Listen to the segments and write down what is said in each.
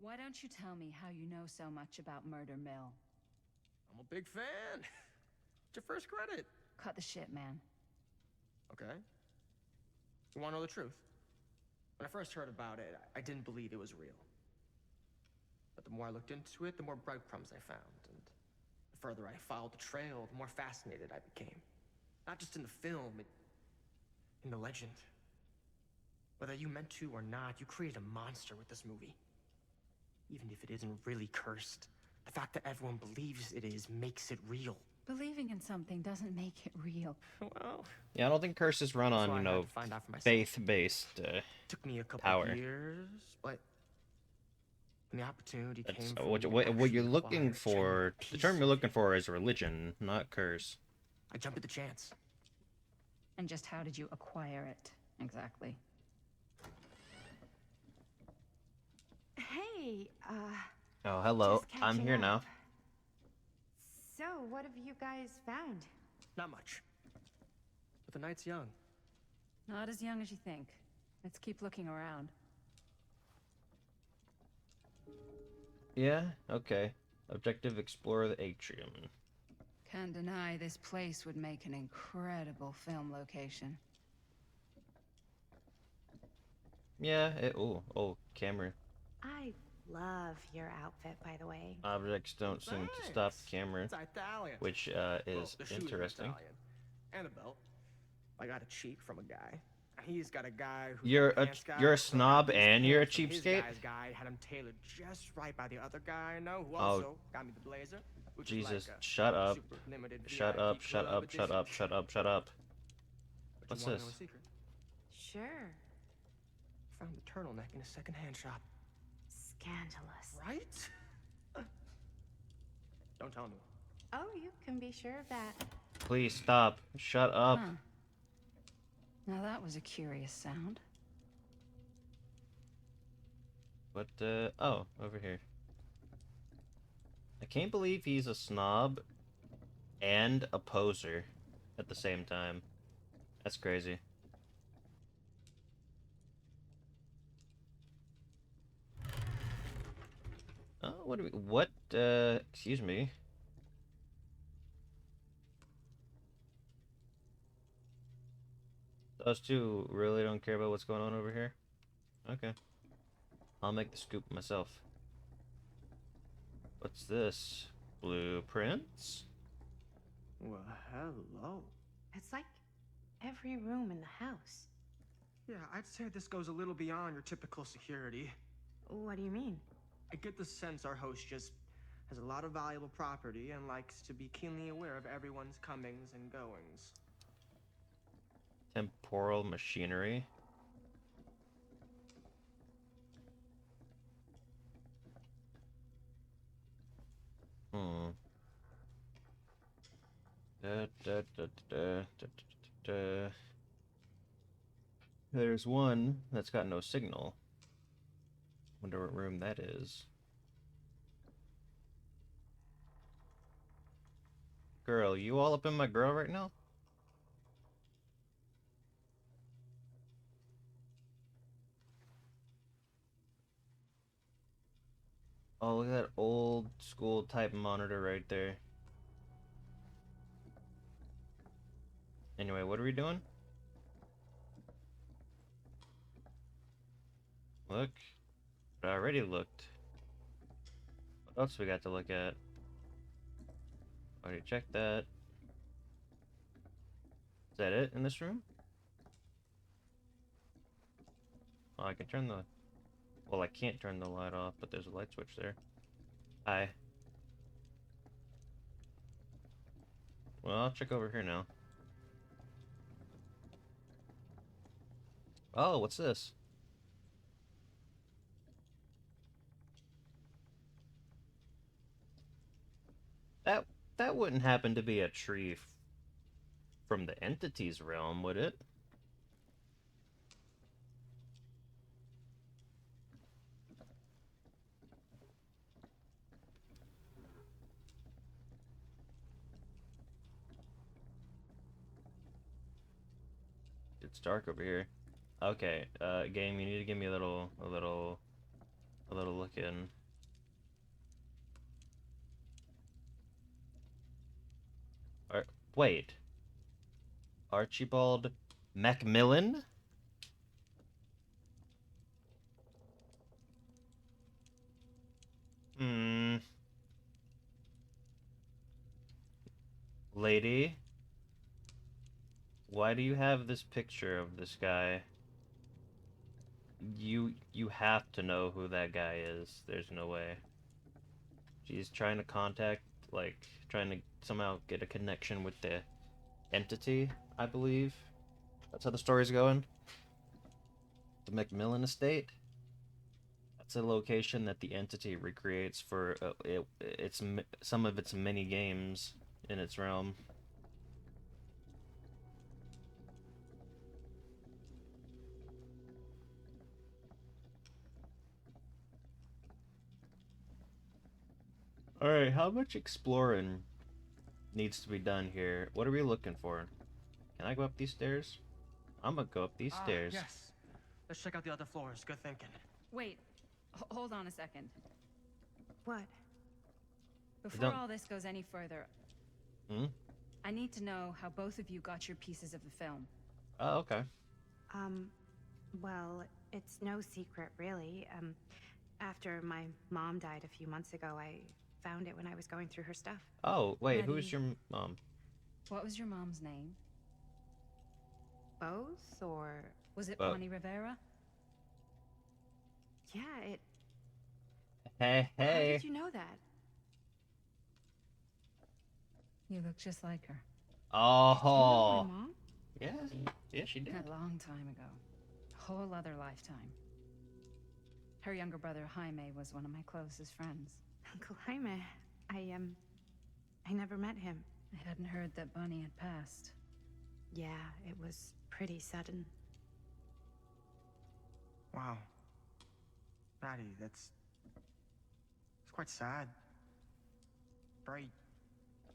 Why don't you tell me how you know so much about Murder Mill? I'm a big fan. It's your first credit. Cut the shit, man. Okay. You wanna know the truth? When I first heard about it, I didn't believe it was real. But the more I looked into it, the more breadcrumbs I found, and the further I followed the trail, the more fascinated I became. Not just in the film, in the legend. Whether you meant to or not, you created a monster with this movie. Even if it isn't really cursed, the fact that everyone believes it is makes it real. Believing in something doesn't make it real. Well, Yeah, I don't think curses run that's on, why you I had know, to find out for myself. faith-based Took me a couple power. years, but when the opportunity That's came for what, me to what you're actually looking acquire genuine for. The peace term you're of looking it, for is religion, not curse. I jumped at the chance. And just how did you acquire it, exactly? Hey, Oh, hello. just I'm catching here up. now. So, what have you guys found? Not much. But the night's young. Not as young as you think. Let's keep looking around. Yeah, okay. Objective: explore the atrium. Can't deny this place would make an incredible film location. Yeah, oh, camera. I love your outfit, by the way. Objects don't seem to stop the camera, It's Italian. which is Well, the shoes are interesting. Italian. And a belt. I got a cheap from a guy. He's got a guy who You're a snob these and you're a pants from his cheapskate? guy's guy had him tailored just right by the other guy I know who Oh. also got me the blazer. Which is Jesus, like a shut up. super limited Shut VIP up, shut club up, shut edition. up, shut up, shut up. But What's you wanna this? know a secret? Sure. Found the turtleneck in a secondhand shop. Scandalous. Right? Don't tell me. Oh, you can be sure of that. Please stop. Shut up. Huh. Now that was a curious sound. What, oh, over here. I can't believe he's a snob and a poser at the same time. That's crazy. Oh, excuse me. Those two really don't care about what's going on over here? Okay. I'll make the scoop myself. What's this? Blueprints? Well, hello. It's like every room in the house. Yeah, I'd say this goes a little beyond your typical security. What do you mean? I get the sense our host just has a lot of valuable property and likes to be keenly aware of everyone's comings and goings. Temporal machinery? Da, da, da, da, da, da, da. There's one that's got no signal. Wonder what room that is. Girl, you all up in my grill right now? Oh, look at that old school type monitor right there. Anyway, what are we doing? Look. I already looked. What else we got to look at? Already checked that. Is that it in this room? Oh, I can turn the... Well, I can't turn the light off, but there's a light switch there. Hi. Well, I'll check over here now. Oh, what's this? That wouldn't happen to be a tree from the entity's realm, would it? It's dark over here. Okay, game, you need to give me a little look in. Wait. Archibald Macmillan? Hmm. Lady, why do you have this picture of this guy? You have to know who that guy is. There's no way. She's trying to contact, like, trying to somehow get a connection with the entity, I believe. That's how the story's going. The Macmillan estate. That's a location that the entity recreates for some of its many games in its realm. Alright, how much exploring needs to be done here? What are we looking for? Can I go up these stairs? I'm gonna go up these stairs. Yes. Let's check out the other floors. Good thinking. Wait, hold on a second. What? Before don't- all this goes any further, Hmm? I need to know how both of you got your pieces of the film. Oh, okay. Well, it's no secret, really. After my mom died a few months ago, I found it when I was going through her stuff. Oh, wait, who's Maddie. your mom? What was your mom's name? Both, or... Was it Bo- Bonnie Rivera? Yeah, it... Hey, How hey. did you know that? You look just like her. Do you know Oh. my mom? Yeah, yeah, she did. A long time ago. A whole other lifetime. Her younger brother, Jaime, was one of my closest friends. Uncle Jaime. I never met him. I hadn't heard that Bonnie had passed. Yeah, it was pretty sudden. Wow. Maddie, it's quite sad. Very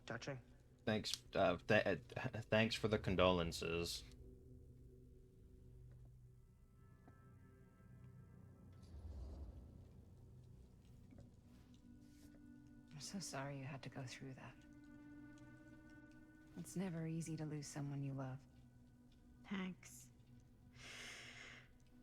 touching. Thanks, thanks for the condolences. I'm so sorry you had to go through that. It's never easy to lose someone you love. Thanks.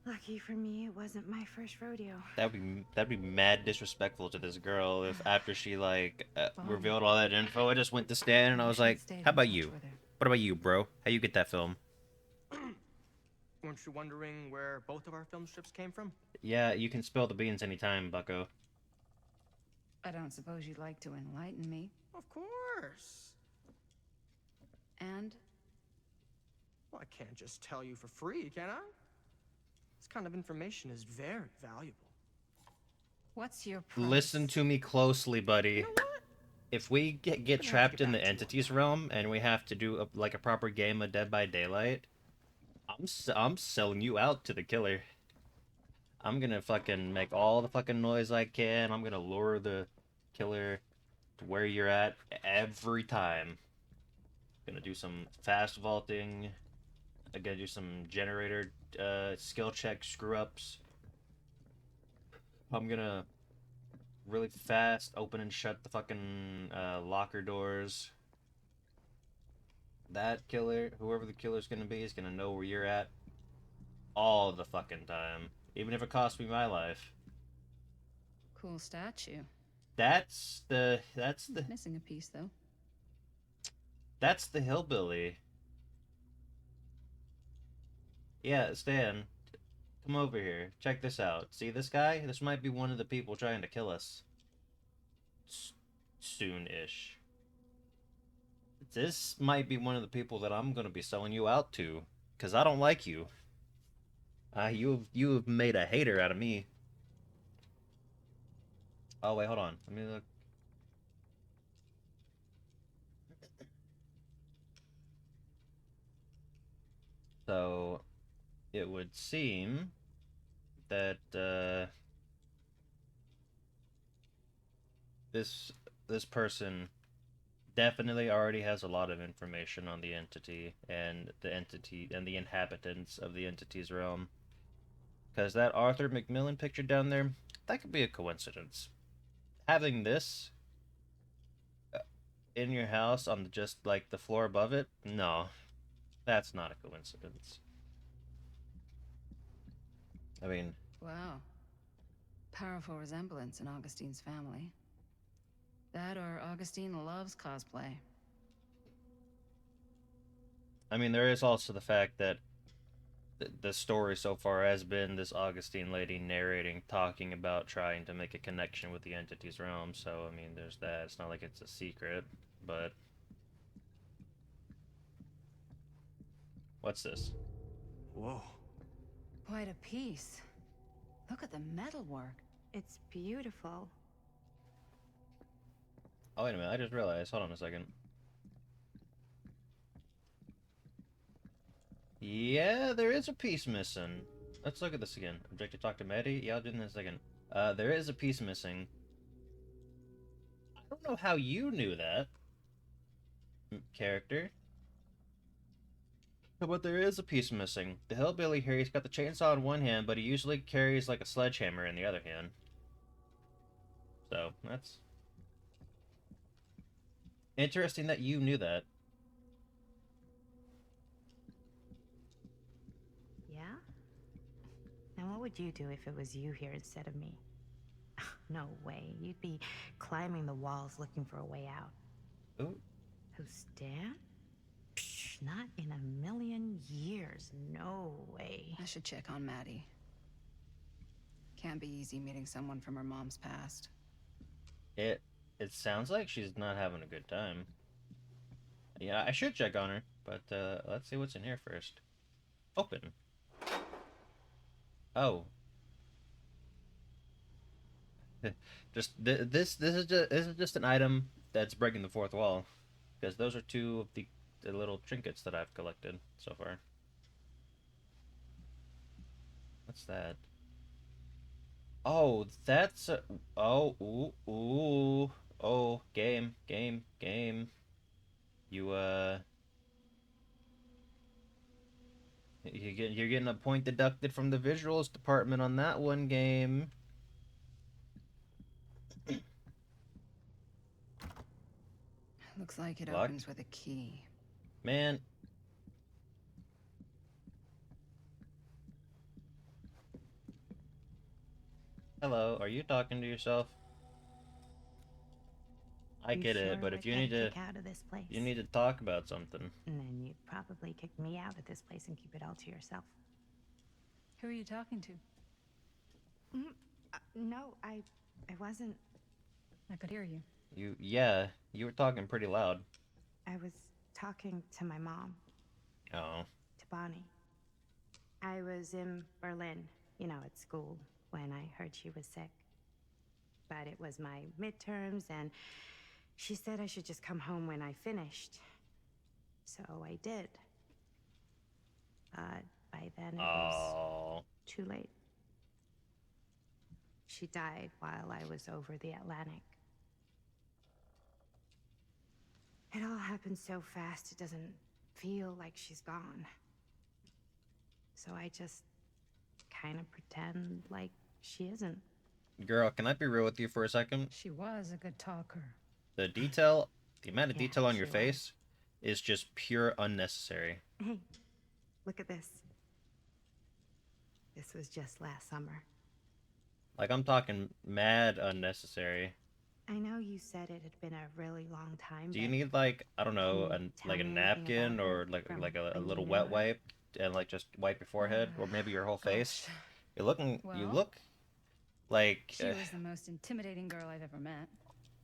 Lucky for me, it wasn't my first rodeo. That'd be mad disrespectful to this girl if after she like Fine. revealed all that info, I just went to Stan and I was like, Stayed "How in about touch you? with her. What about you, bro? How you get that film?" Weren't you wondering where both of our film strips came from? Yeah, you can spill the beans anytime, Bucko. I don't suppose you'd like to enlighten me. Of course. And Well, I can't just tell you for free, can I? This kind of information is very valuable. what's your price? Listen to me closely, buddy. You know what? If we get gonna have to trapped get in the back to you on entities that. realm and we have to do like a proper game of Dead by Daylight, I'm selling you out to the killer. I'm gonna fucking make all the fucking noise I can. I'm gonna lure the killer to where you're at every time. Gonna do some fast vaulting. I'm gonna do some generator skill check screw ups. I'm gonna really fast open and shut the fucking locker doors. That killer, whoever the killer's gonna be, is gonna know where you're at all the fucking time, even if it costs me my life. Cool statue. That's the Missing a piece though. that's the hillbilly. Yeah, Stan, come over here. Check this out. See this guy? This might be one of the people trying to kill us. Soon-ish. This might be one of the people that I'm gonna be selling you out to, cause I don't like you. You've made a hater out of me. Oh wait, hold on. Let me look. So, it would seem that this person definitely already has a lot of information on the entity and the inhabitants of the entity's realm. Because that Arthur Macmillan picture down there, that could be a coincidence. Having this in your house on just like the floor above it? No, that's not a coincidence. I mean, Wow. Powerful resemblance in Augustine's family. That or Augustine loves cosplay. there is also the fact that the story so far has been this Augustine lady narrating, talking about trying to make a connection with the entity's realm. So, there's that. It's not like it's a secret, but what's this? Whoa. Quite a piece. Look at the metalwork. It's beautiful. Oh, wait a minute. I just realized. Hold on a second. Yeah, there is a piece missing. Let's look at this again. Objective talk to Maddie. Yeah, I'll do it in a second. There is a piece missing. I don't know how you knew that, character. But there is a piece missing. The hillbilly here, he's got the chainsaw in one hand, but he usually carries like a sledgehammer in the other hand. So, that's interesting that you knew that. Yeah? Now, what would you do if it was you here instead of me? No way. You'd be climbing the walls looking for a way out. Ooh. Who, Stan? Psh, not in a million years. No way. I should check on Maddie. Can't be easy meeting someone from her mom's past. It sounds like she's not having a good time. Yeah, I should check on her, but let's see what's in here first. Open. Oh. This is just an item that's breaking the fourth wall, because those are two of the little trinkets that I've collected so far. What's that? Oh, that's a, oh, ooh. Oh, game. You you're getting a point deducted from the visuals department on that one, game. Looks like it Locked? opens with a key. Man. Hello, are you talking to yourself? I get it, but if you need to, kick out of this place. you need to talk about something. And then you'd probably kick me out of this place and keep it all to yourself. Who are you talking to? No, I wasn't. I could hear you. Yeah, you were talking pretty loud. I was talking to my mom, Oh. to Bonnie. I was in Berlin, at school, when I heard she was sick. But it was my midterms, and she said I should just come home when I finished. So I did. But by then it was too late. She died while I was over the Atlantic. It all happened so fast, it doesn't feel like she's gone. So I just kind of pretend like she isn't. Girl, can I be real with you for a second? She was a good talker. The amount of Yeah, detail on your she face is just pure unnecessary. Hey, look at this. This was just last summer. Like, I'm talking mad unnecessary. I know you said it had been a really long time. Do you need, like, I don't know, Can you like a tell me anything napkin about or her like from like a when little you wet knew her? wipe and like just wipe your forehead or maybe your whole face? Gosh. You Well, look like She was the most intimidating girl I've ever met.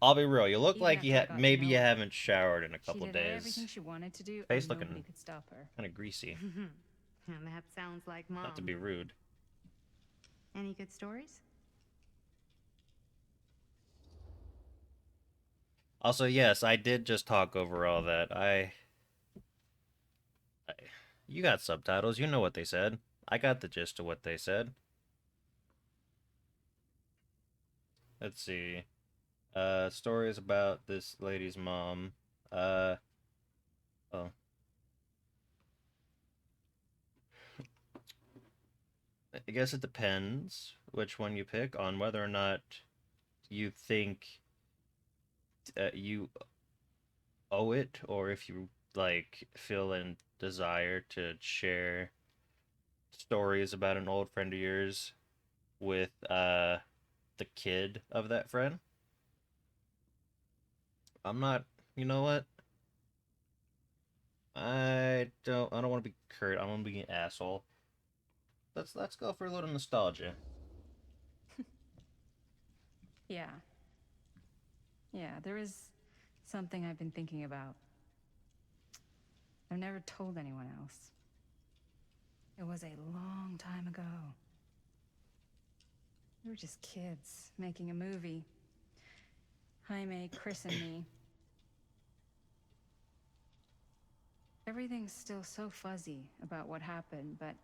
I'll be real. You look Even like after you I got to maybe know you her, haven't showered in a couple She did days. everything she wanted to do, Face and looking nobody could stop her. kind of greasy. And that sounds like Mom. Not to be rude. Any good stories? Also, yes, I did just talk over all that. You got subtitles. You know what they said. I got the gist of what they said. Let's see. Stories about this lady's mom. Oh. I guess it depends which one you pick on whether or not you think you owe it, or if you like feel a desire to share stories about an old friend of yours with the kid of that friend. I'm not. You know what? I don't want to be Kurt. I want to be an asshole. Let's go for a little nostalgia. Yeah. Yeah, there is something I've been thinking about. I've never told anyone else. It was a long time ago. We were just kids making a movie. Jaime, Chris, and me. Everything's still so fuzzy about what happened, but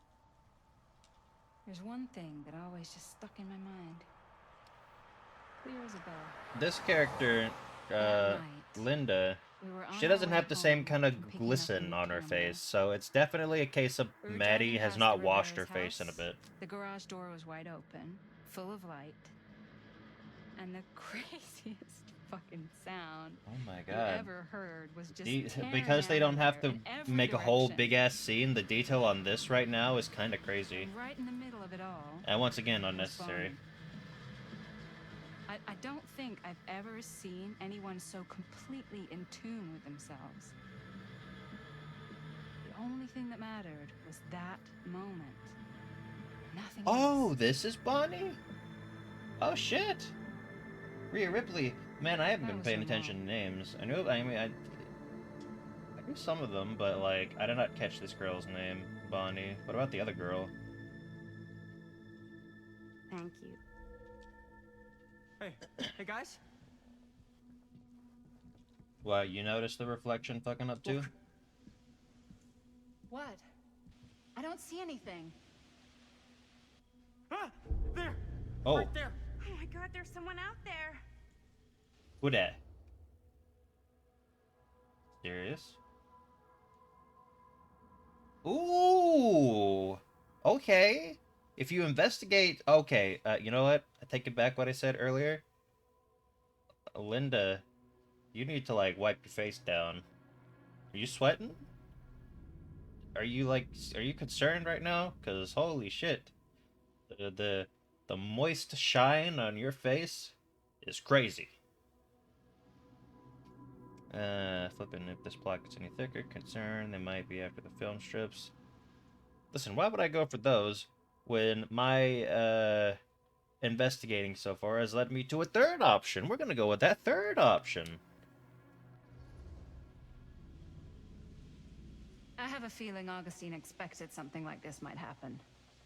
there's one thing that always just stuck in my mind. Clear as a bell. This character, That night, Linda, we were on she our doesn't way have the same home kind from of picking up a glisten new on her camera. face, so it's definitely a case of We were Maddie driving has past not the washed her Rivera's face in a house. bit. The garage door was wide open, full of light, and the craziest fucking sound Oh my you god. ever heard was just Because they tearing don't out have there to in every make a whole direction. big ass scene, the detail on this right now is kind of crazy. And right in the middle of it all, And once again, was unnecessary. Bonnie. I don't think I've ever seen anyone so completely in tune with themselves. The only thing that mattered was that moment. Nothing Oh, else. this is Bonnie? Oh shit! Rhea Ripley. Man, I haven't That been was paying her attention to mom. names. I knew some of them, but like, I did not catch this girl's name, Bonnie. What about the other girl? Thank you. Hey guys. What, you noticed the reflection fucking up too? Look. What? I don't see anything. Ah, there. Oh, Right there. Oh my god, there's someone out there. who dat? Serious? Ooh! Okay. If you investigate... Okay, you know what? I take it back what I said earlier. Linda, you need to, like, wipe your face down. Are you sweating? Are you concerned right now? Because, holy shit. The moist shine on your face is crazy. Flipping, if this plot gets any thicker, concern, they might be after the film strips. Listen, why would I go for those when my, investigating so far has led me to a third option? We're gonna go with that third option. I have a feeling Augustine expected something like this might happen.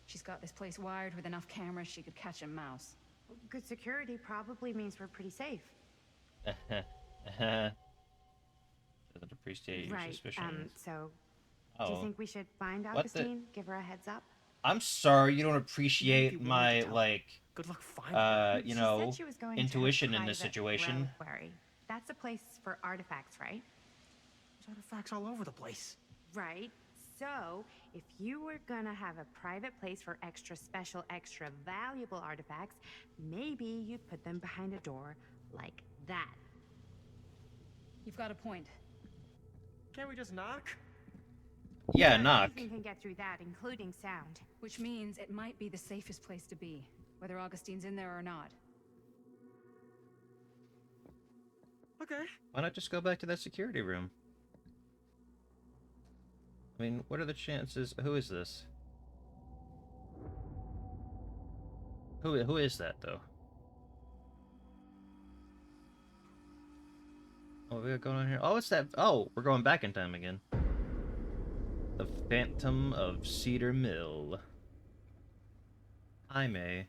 She's got this place wired with enough cameras she could catch a mouse. Good security probably means we're pretty safe. Doesn't appreciate your Right. suspicions. So do you Oh. think we should find What the- Augustine? Give her a heads up? I'm sorry you don't Even if appreciate you wanted my, to tell, like, good luck finding her. you She know, said she was going to her intuition in this private situation. reliquary. That's a place for artifacts, right? There's artifacts all over the place. Right. So, if you were gonna have a private place for extra special, extra valuable artifacts, maybe you'd put them behind a door like that. You've got a point. Can't we just knock? Yeah, knock. Anything can get through that, including sound. Which means it might be the safest place to be, whether Augustine's in there or not. Okay. Why not just go back to that security room? I mean, what are the chances? Who is this? Who is that, though? Oh, what we got going on here? Oh, it's that... Oh, we're going back in time again. The Phantom of Cedar Mill. Jaime.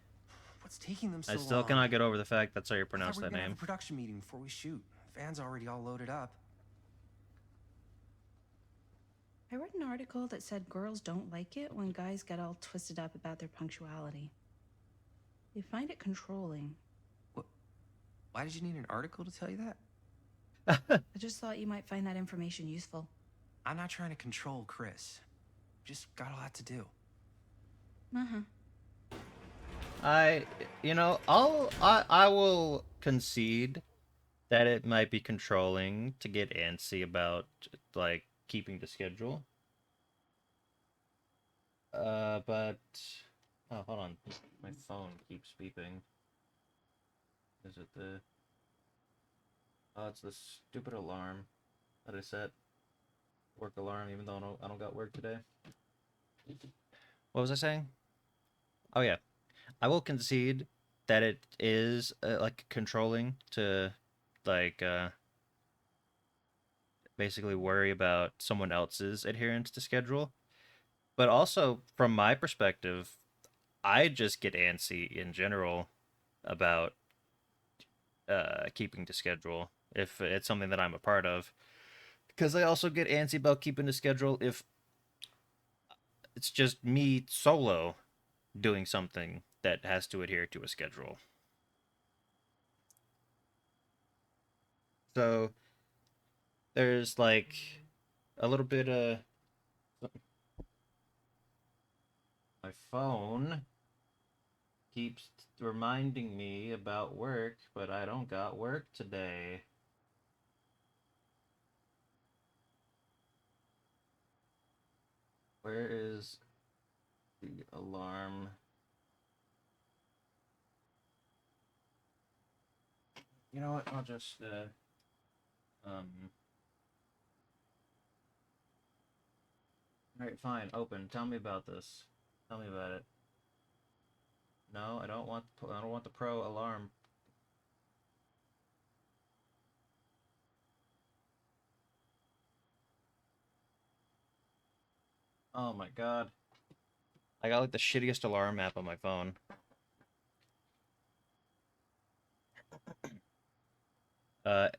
What's taking them so I long? still cannot get over the fact that's how you I thought pronounce we were that gonna have name. a production meeting before we shoot. Van's already all loaded up. I read an article that said girls don't like it when guys get all twisted up about their punctuality. They find it controlling. Why did you need an article to tell you that? I just thought you might find that information useful. I'm not trying to control Chris. Just got a lot to do. I will concede that it might be controlling to get antsy about like keeping the schedule. But oh, hold on, my phone keeps beeping. Is it the? Oh, it's the stupid alarm that I set. Work alarm, even though I don't got work today. What was I saying? Oh yeah, I will concede that it is like controlling to like basically worry about someone else's adherence to schedule. But also from my perspective, I just get antsy in general about keeping to schedule if it's something that I'm a part of. Because I also get antsy about keeping to schedule if it's just me solo doing something that has to adhere to a schedule. So there's like a little bit of my phone keeps reminding me about work, but I don't got work today. Where is the alarm? You know what? I'll just um. All right, fine. Open. Tell me about this. Tell me about it. No, I don't want. I don't want the pro alarm. Oh my god. I got like the shittiest alarm app on my phone.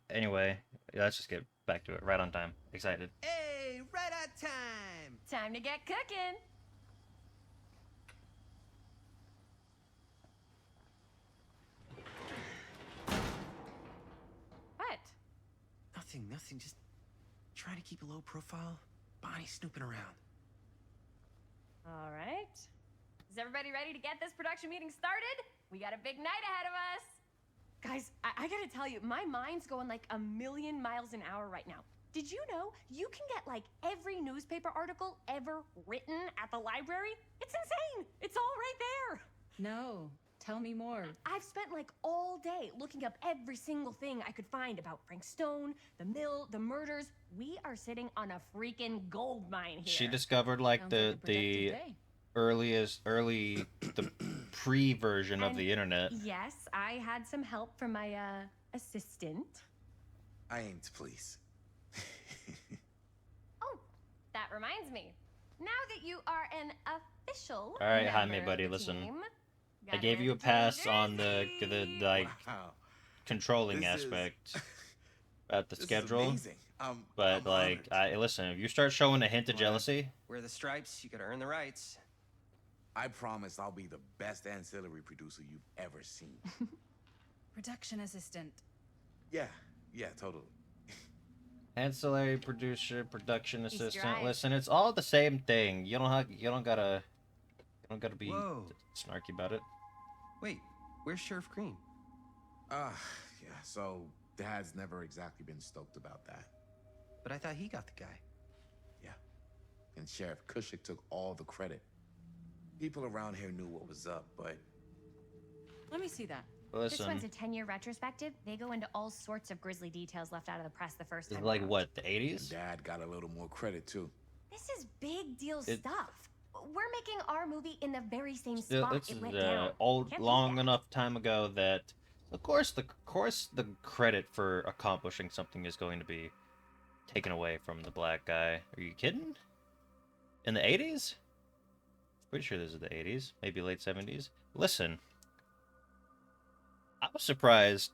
Anyway, let's just get back to it. Right on time. Excited. Hey, right on time. Time to get cooking. What? Nothing. Just trying to keep a low profile. Bonnie snooping around. All right. Is everybody ready to get this production meeting started? We got a big night ahead of us. Guys, I gotta tell you, my mind's going like a million miles an hour right now. Did you know you can get like every newspaper article ever written at the library? It's insane. It's all right there. No, tell me more. I've spent like all day looking up every single thing I could find about Frank Stone, the mill, the murders. We are sitting on a freaking gold mine here. She discovered like Sounds like a productive the day. the pre version of And the internet. Yes, I had some help from my assistant. I aim to please. Oh, that reminds me. Now that you are an official All right, Jaime, member of buddy, the listen. team, I gotta gave you a wear the pass on the jersey. like Wow. controlling This is- aspect at the This schedule. is amazing. But I'm like, honored. listen, if you start showing a hint of Come on. jealousy, Wear the stripes, you gotta earn the rights. I promise I'll be the best ancillary producer you've ever seen. Production assistant. Yeah, totally. ancillary producer, production Feast your assistant. eyes. Listen, it's all the same thing. You don't gotta be Whoa. snarky about it. Wait, where's Sheriff Green? Yeah, so Dad's never exactly been stoked about that. But I thought he got the guy. Yeah. And Sheriff Kushik took all the credit. People around here knew what was up, but Let me see that. This one's Listen, a 10-year retrospective. They go into all sorts of grisly details left out of the press the first it's time like around. what, the 80s? Dad got a little more credit too. This is big deal It- stuff. We're making our movie in the very same Still, spot it's it went down. old, Can't beat long that. enough time ago that, of course, the credit for accomplishing something is going to be taken away from the black guy. Are you kidding? In the 80s? Pretty sure this is the 80s, maybe late 70s. Listen, I was surprised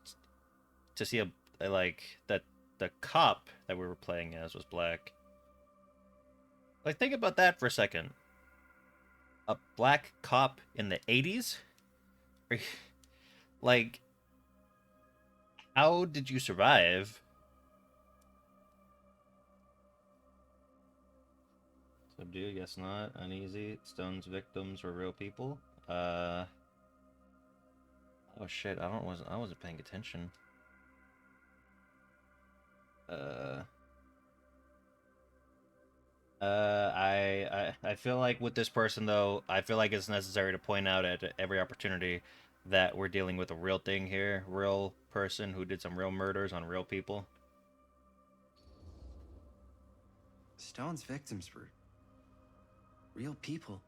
to see a like that the cop that we were playing as was black. Like, think about that for a second. A black cop in the 80s? Like, how did you survive? Subdue, guess not. Uneasy. Stone's victims were real people. Oh shit, I wasn't paying attention. Uh. I feel like with this person though, I feel like it's necessary to point out at every opportunity that we're dealing with a real thing here, real person who did some real murders on real people. Stone's victims were real people.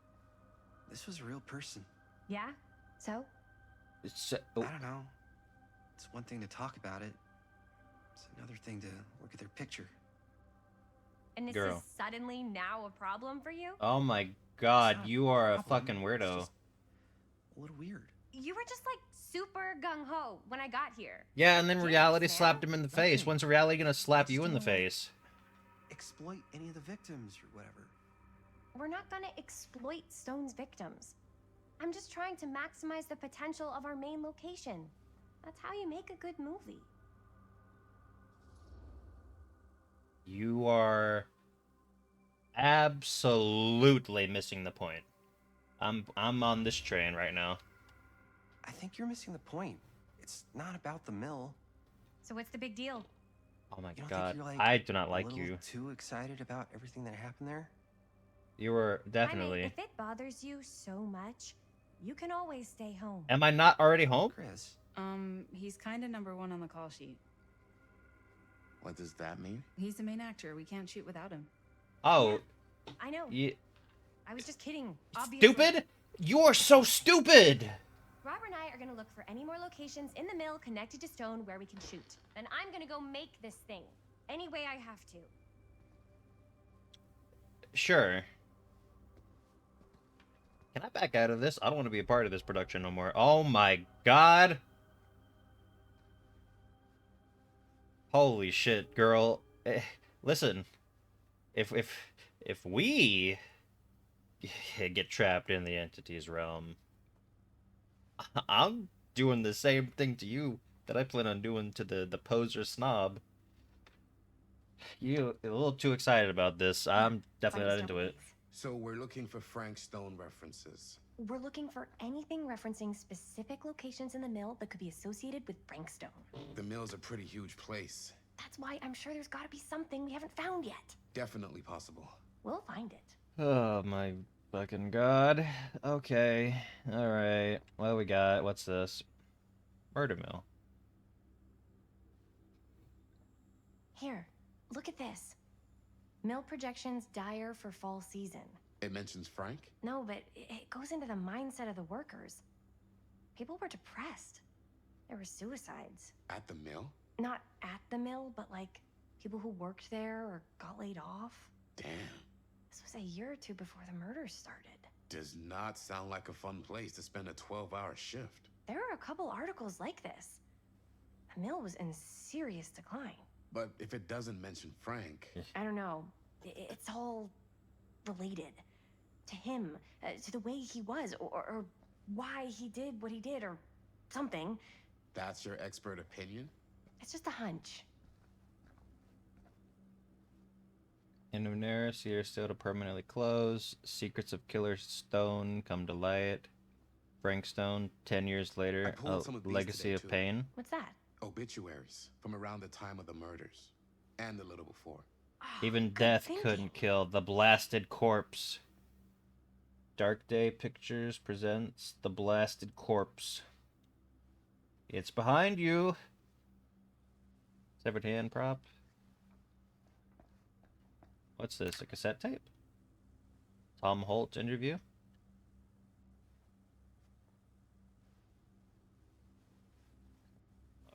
This was a real person. Yeah? So? It's, I don't know. It's one thing to talk about it. It's another thing to look at their picture. And this Girl. is suddenly now a problem for you? oh my It's god, not you are a problem, fucking it's weirdo. just a little weird. You were just like super gung-ho when I got here. Yeah, and then Jeez, reality man. slapped him in the face. Nothing. When's reality gonna slap Just you in the don't wanna face? Exploit any of the victims or whatever. We're not gonna exploit Stone's victims. I'm just trying to maximize the potential of our main location. That's how you make a good movie. You are absolutely missing the point. I'm on this train right now. I think you're missing the point. It's not about the mill. So what's the big deal? Oh my You don't god, think you're like I do not a like little you. too excited about everything that happened there? You were I definitely. mean, if it bothers you so much, you can always stay home. Am I not already home? Chris, He's kind of number one on the call sheet. What does that mean? He's the main actor. We can't shoot without him. Oh, I know. you I was just kidding. Obviously. stupid? You are so stupid. Robert and I are gonna look for any more locations in the mill connected to Stone where we can shoot. Then I'm gonna go make this thing. Any way I have to. Sure. Can I back out of this? I don't want to be a part of this production no more. Oh my god. Holy shit, girl. Listen. If we get trapped in the entity's realm, I'm doing the same thing to you that I plan on doing to the poser snob. You a little too excited about this. I'm definitely not into it. So we're looking for Frank Stone references. We're looking for anything referencing specific locations in the mill that could be associated with Frank Stone. The mill's a pretty huge place. That's why I'm sure there's gotta be something we haven't found yet. Definitely possible. We'll find it. Oh my fucking god. Okay. Alright. What do we got? What's this? Murder mill. Here, look at this. Mill projections dire for fall season. It mentions Frank? No, but it goes into the mindset of the workers. People were depressed. There were suicides. At the mill? Not at the mill, but like people who worked there or got laid off. Damn. This was a year or two before the murders started. Does not sound like a fun place to spend a 12-hour shift. There are a couple articles like this. The mill was in serious decline. But if it doesn't mention Frank, I don't know. It's all related to him, to the way he was, or why he did what he did, or something. that's your expert opinion? It's just a hunch. End of Nera, Sierra still to permanently close. Secrets of Killer Stone come to light. Frank Stone, 10 years I later. pulled some of these Legacy today, of too. Pain. What's that? Obituaries from around the time of the murders. And a little before. Oh, Even good death thinking. couldn't kill the blasted corpse. Dark Day Pictures presents The Blasted Corpse. It's behind you. Severed hand prop. What's this? A cassette tape? Tom Holt interview?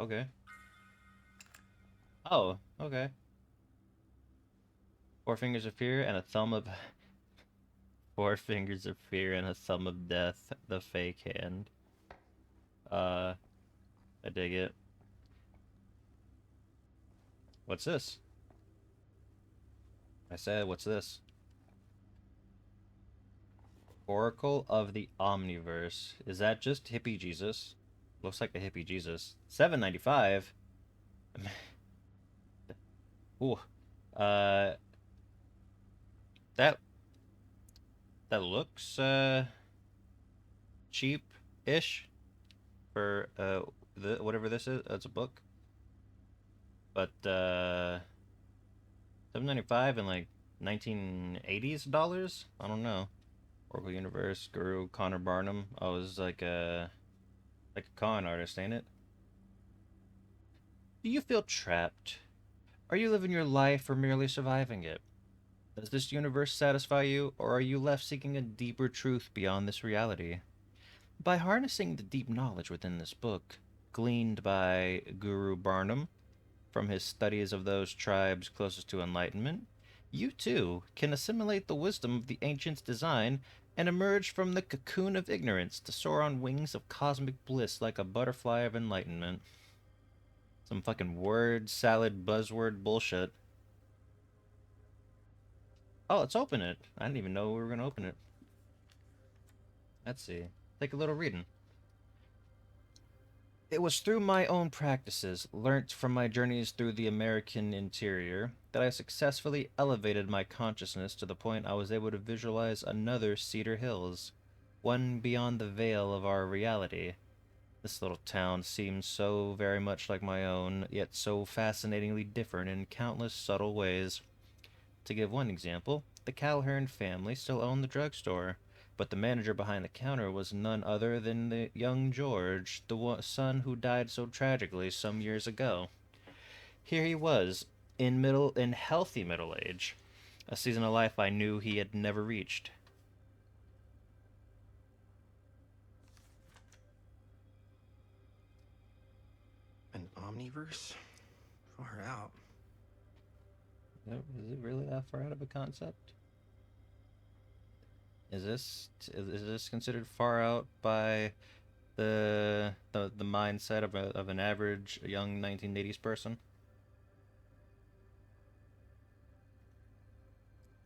Okay. Oh, okay. Four fingers of fear and a thumb of... Four fingers of fear and a thumb of death. The fake hand. I dig it. What's this? I said, what's this? Oracle of the Omniverse. Is that just hippie Jesus? Looks like a hippie Jesus. $7.95. Ooh. That looks cheap-ish for whatever this is. That's a book. But $7.95 in like 1980s dollars. I don't know. Oracle Universe, Guru, Connor Barnum. Oh, it's like a con artist, ain't it? Do you feel trapped? Are you living your life or merely surviving it? Does this universe satisfy you, or are you left seeking a deeper truth beyond this reality? By harnessing the deep knowledge within this book, gleaned by Guru Barnum from his studies of those tribes closest to enlightenment, you too can assimilate the wisdom of the ancients' design and emerge from the cocoon of ignorance to soar on wings of cosmic bliss like a butterfly of enlightenment. Some fucking word salad buzzword bullshit. Oh, let's open it. I didn't even know we were gonna open it. Let's see. Take a little reading. It was through my own practices, learnt from my journeys through the American interior, that I successfully elevated my consciousness to the point I was able to visualize another Cedar Hills, one beyond the veil of our reality. This little town seems so very much like my own, yet so fascinatingly different in countless subtle ways. To give one example, the Calhern family still owned the drugstore, but the manager behind the counter was none other than the young George, the son who died so tragically some years ago. Here he was, in healthy middle age, a season of life I knew he had never reached. An omniverse? Far out. Is it really that far out of a concept? Is this considered far out by the mindset of an average young 1980s person?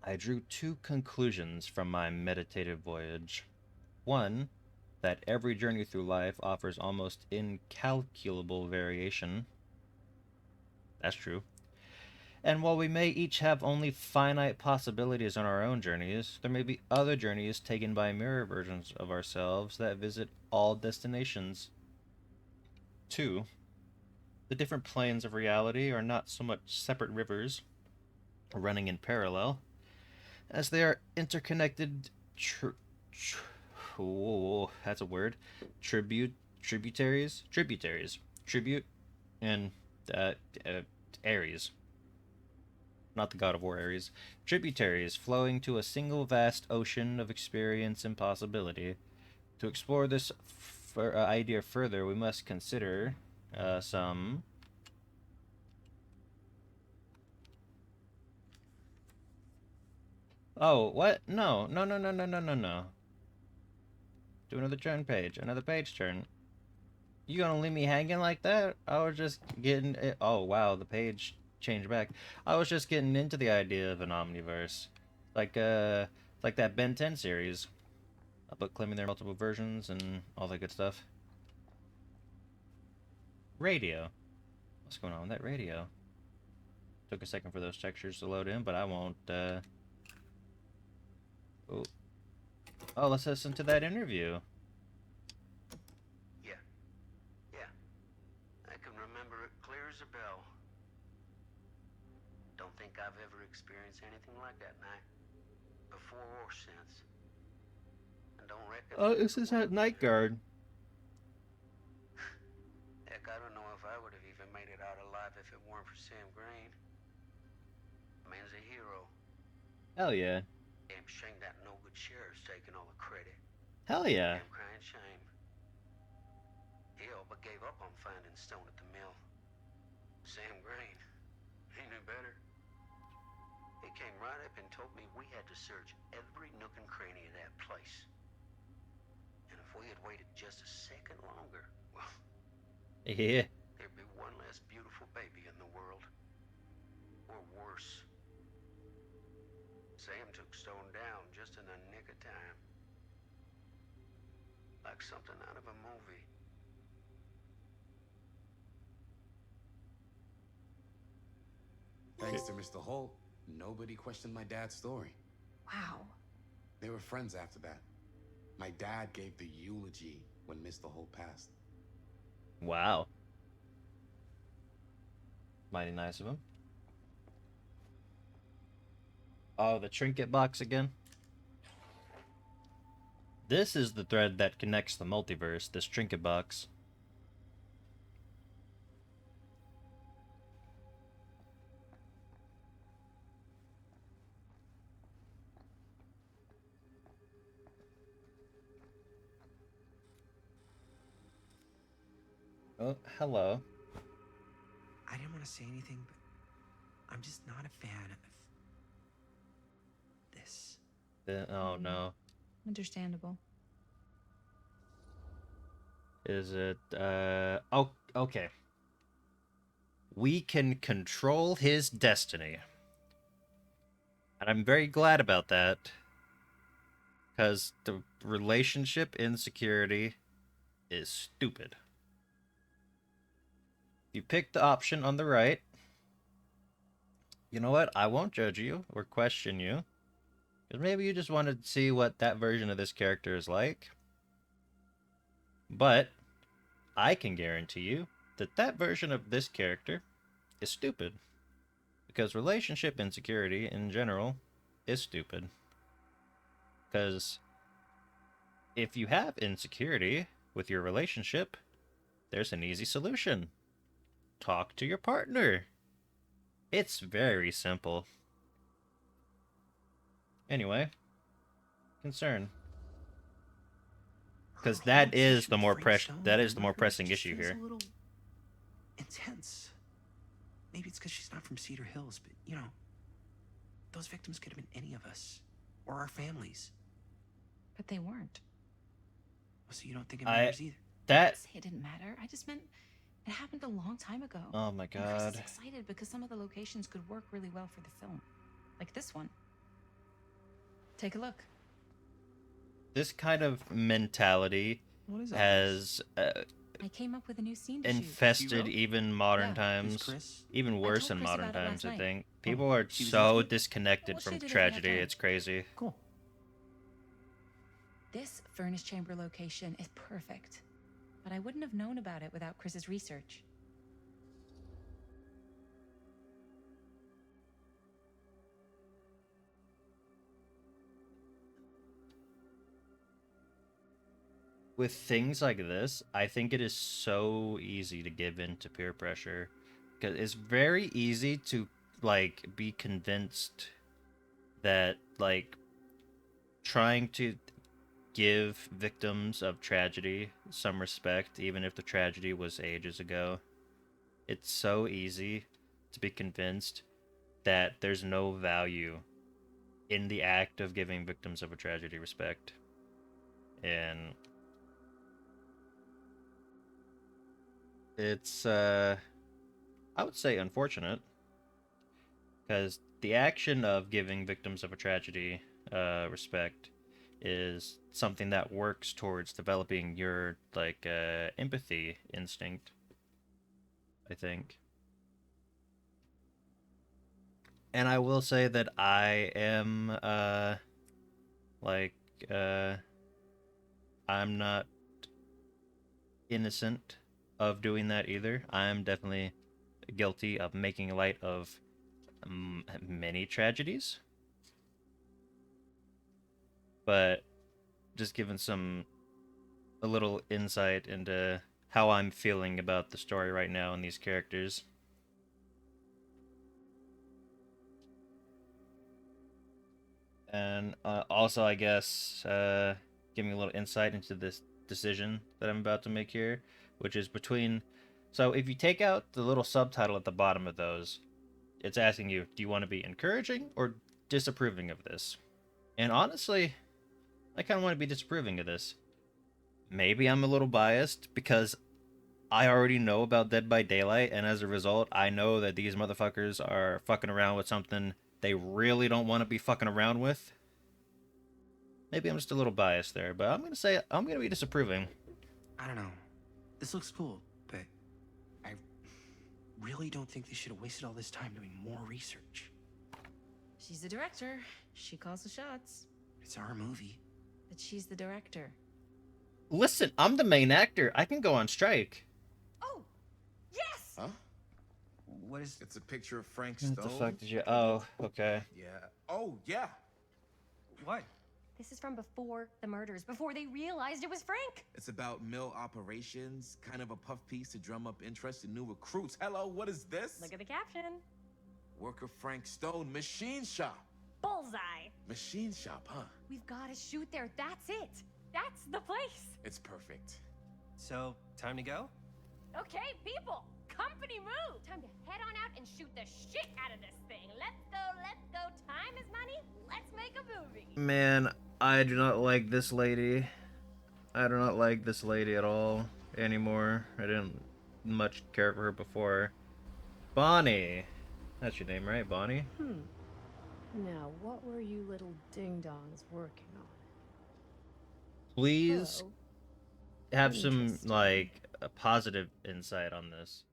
I drew two conclusions from my meditative voyage. One, that every journey through life offers almost incalculable variation. That's true. And while we may each have only finite possibilities on our own journeys, there may be other journeys taken by mirror versions of ourselves that visit all destinations. 2. The different planes of reality are not so much separate rivers running in parallel as they are interconnected that's a word. Tributaries, tribute, and uh, uh, Ares, not the god of war Ares, tributaries flowing to a single vast ocean of experience and possibility. To explore this idea further, we must consider some. Oh, what? No, no, no, no, no, no, no, no. Do another turn page, another page turn. You gonna leave me hanging like that? I was just getting it. Oh wow, the page changed back. I was just getting into the idea of an omniverse, like that Ben 10 series, about claiming there are multiple versions and all that good stuff. Radio. What's going on with that radio? Took a second for those textures to load in, but I won't. Oh, let's listen to that interview. Yeah. I can remember it clear as a bell. Don't think I've ever experienced anything like that night. Before or since. I don't reckon... Oh, this is at Night Guard. Heck, I don't know if I would have even made it out alive if it weren't for Sam Green. The man's a hero. Hell yeah. Damn shame that no-good sheriff's taking all the credit. Hell yeah. Damn crying shame. He all but gave up on finding Stone at the mill. Sam Green. He knew better. He came right up and told me we had to search every nook and cranny of that place. And if we had waited just a second longer, well... Yeah. There'd be one less beautiful baby in the world. Or worse. Sam took Stone down just in the nick of time. Like something out of a movie. Thanks to Mr. Holt, nobody questioned my dad's story. Wow. They were friends after that. My dad gave the eulogy when Mr. Holt passed. Wow. Mighty nice of him. Oh, the trinket box again? This is the thread that connects the multiverse, this trinket box. Oh, hello. I didn't want to say anything, but I'm just not a fan of this. Oh no. Understandable. Is it, oh, okay. We can control his destiny. And I'm very glad about that. Because the relationship insecurity is stupid. You pick the option on the right. You know what? I won't judge you or question you. Because maybe you just wanted to see what that version of this character is like. But I can guarantee you that that version of this character is stupid. Because relationship insecurity in general is stupid. Because if you have insecurity with your relationship, there's an easy solution. Talk to your partner. It's very simple. Anyway, concern. Because that is the more pressing issue here. A little intense. Maybe it's because she's not from Cedar Hills, but you know, those victims could have been any of us or our families. But they weren't. So you don't think it matters either? That. It didn't matter. I just meant it happened a long time ago. Oh my And Chris god. is excited because some of the locations could work really well for the film, like this one. Take a look. This kind of mentality has I came up with a new scene to infested shoot. even modern Yeah. times, even worse in Chris modern about it times. last I night. think people are she was so into it? disconnected We'll from shoot it if we have tragedy. time. It's crazy. Cool. This furnace chamber location is perfect, but I wouldn't have known about it without Chris's research. With things like this, I think it is so easy to give in to peer pressure, because it's very easy to like be convinced that like trying to give victims of tragedy some respect, even if the tragedy was ages ago. It's so easy to be convinced that there's no value in the act of giving victims of a tragedy respect. And it's, I would say unfortunate, because the action of giving victims of a tragedy respect is something that works towards developing your, like, empathy instinct, I think. And I will say that I am, I'm not innocent of doing that either. I'm definitely guilty of making light of many tragedies. But just giving a little insight into how I'm feeling about the story right now and these characters. And also, I guess, giving a little insight into this decision that I'm about to make here, which is between... So if you take out the little subtitle at the bottom of those, it's asking you, do you want to be encouraging or disapproving of this? And honestly, I kind of want to be disapproving of this. Maybe I'm a little biased because I already know about Dead by Daylight, and as a result, I know that these motherfuckers are fucking around with something they really don't want to be fucking around with. Maybe I'm just a little biased there, but I'm gonna be disapproving. I don't know. This looks cool, but I really don't think they should have wasted all this time doing more research. She's the director. She calls the shots. It's our movie. But she's the director. Listen, I'm the main actor. I can go on strike. Oh, yes! Huh? What is... It's a picture of Frank Stone. What the fuck did you... Oh, okay. Yeah. Oh, yeah. What? This is from before the murders, before they realized it was Frank. It's about mill operations, kind of a puff piece to drum up interest in new recruits. Hello, what is this? Look at the caption. Worker Frank Stone, machine shop. Bullseye. Machine shop, huh? We've got to shoot there. That's it. That's the place. It's perfect. So, time to go? Okay, people. Company move. Time to head on out and shoot the shit out of this thing. Let's go, let's go. Time is money. Let's make a movie. Man, I do not like this lady. I do not like this lady at all anymore. I didn't much care for her before. Bonnie. That's your name, right? Bonnie? Now, what were you little ding-dongs working on? Please Hello? have some, Interesting. like, a positive insight on this.